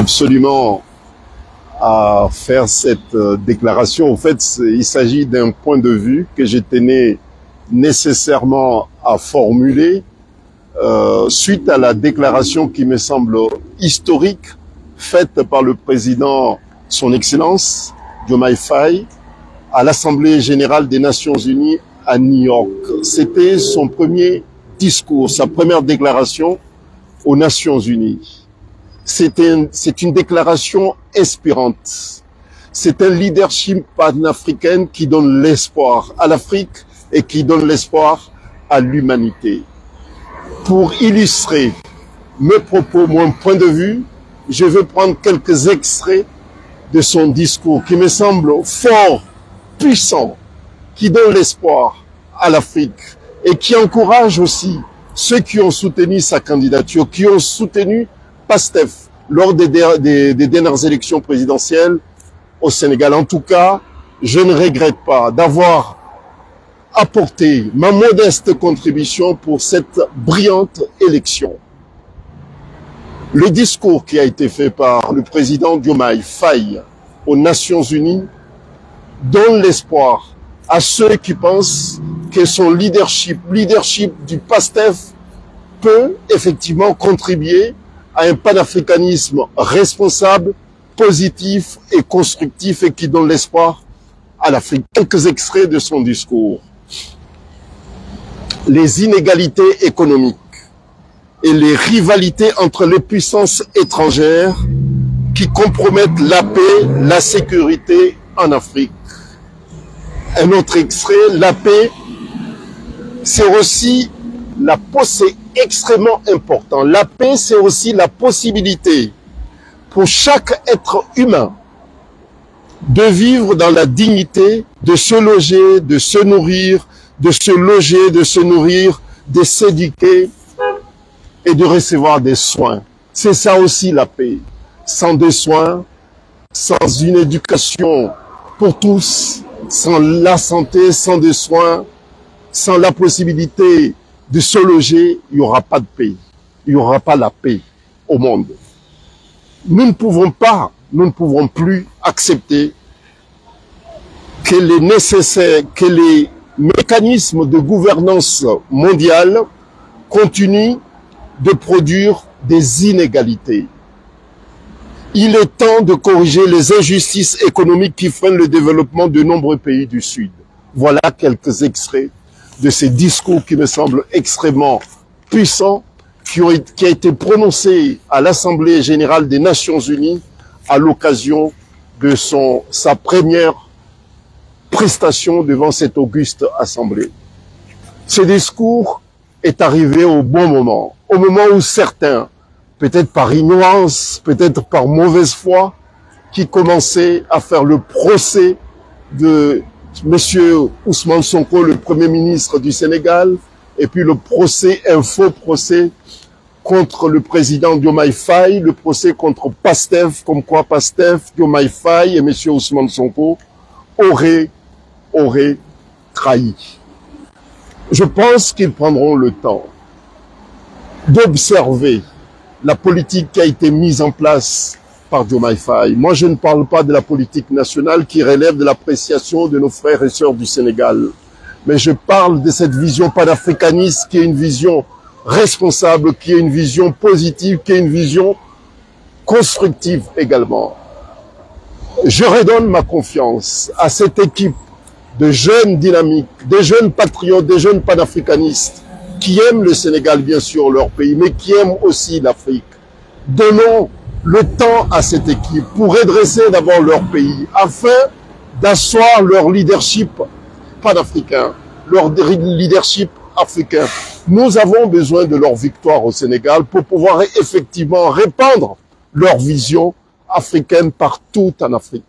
absolument à faire cette déclaration. En fait, il s'agit d'un point de vue que je tenais nécessairement à formuler suite à la déclaration qui me semble historique faite par le président, son Excellence, Diomaye Faye, à l'Assemblée générale des Nations Unies à New York. C'était son premier discours, sa première déclaration aux Nations Unies. C'est une déclaration inspirante. C'est un leadership panafricain qui donne l'espoir à l'Afrique et qui donne l'espoir à l'humanité. Pour illustrer mes propos, mon point de vue, je vais prendre quelques extraits de son discours qui me semble fort, puissant, qui donne l'espoir à l'Afrique et qui encourage aussi ceux qui ont soutenu sa candidature, qui ont soutenu PASTEF lors des dernières élections présidentielles au Sénégal. En tout cas, je ne regrette pas d'avoir apporté ma modeste contribution pour cette brillante élection. Le discours qui a été fait par le président Diomaye Faye aux Nations Unies donne l'espoir à ceux qui pensent que son leadership du PASTEF peut effectivement contribuer à un panafricanisme responsable, positif et constructif et qui donne l'espoir à l'Afrique. Quelques extraits de son discours. Les inégalités économiques et les rivalités entre les puissances étrangères qui compromettent la paix, la sécurité en Afrique. Un autre extrait, la paix, c'est aussi c'est extrêmement important. La paix, c'est aussi la possibilité pour chaque être humain de vivre dans la dignité, de se loger, de se nourrir, de se loger, de se nourrir, de s'éduquer et de recevoir des soins. C'est ça aussi la paix. Sans des soins, sans une éducation pour tous, sans la santé, sans des soins, sans la possibilité de se loger, il n'y aura pas de paix. Il n'y aura pas la paix au monde. Nous ne pouvons plus accepter que les mécanismes de gouvernance mondiale continuent de produire des inégalités. Il est temps de corriger les injustices économiques qui freinent le développement de nombreux pays du Sud. Voilà quelques extraits de ces discours qui me semblent extrêmement puissants, qui a été prononcé à l'Assemblée générale des Nations Unies à l'occasion de sa première prestation devant cette auguste assemblée. Ce discours est arrivé au bon moment, au moment où certains, peut-être par ignorance, peut-être par mauvaise foi, qui commençaient à faire le procès de Monsieur Ousmane Sonko, le Premier ministre du Sénégal, et puis un faux procès contre le président Diomaye Faye, le procès contre PASTEF, comme quoi PASTEF, Diomaye Faye et Monsieur Ousmane Sonko auraient trahi. Je pense qu'ils prendront le temps d'observer la politique qui a été mise en place par Diomaye Faye. Moi, je ne parle pas de la politique nationale qui relève de l'appréciation de nos frères et sœurs du Sénégal. Mais je parle de cette vision panafricaniste qui est une vision responsable, qui est une vision positive, qui est une vision constructive également. Je redonne ma confiance à cette équipe de jeunes dynamiques, des jeunes patriotes, des jeunes panafricanistes qui aiment le Sénégal, bien sûr, leur pays, mais qui aiment aussi l'Afrique. Donnons le temps à cette équipe pour redresser d'abord leur pays, afin d'asseoir leur leadership panafricain, leur leadership africain. Nous avons besoin de leur victoire au Sénégal pour pouvoir effectivement répandre leur vision africaine partout en Afrique.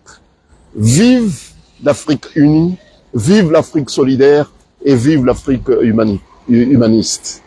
Vive l'Afrique unie, vive l'Afrique solidaire et vive l'Afrique humaniste.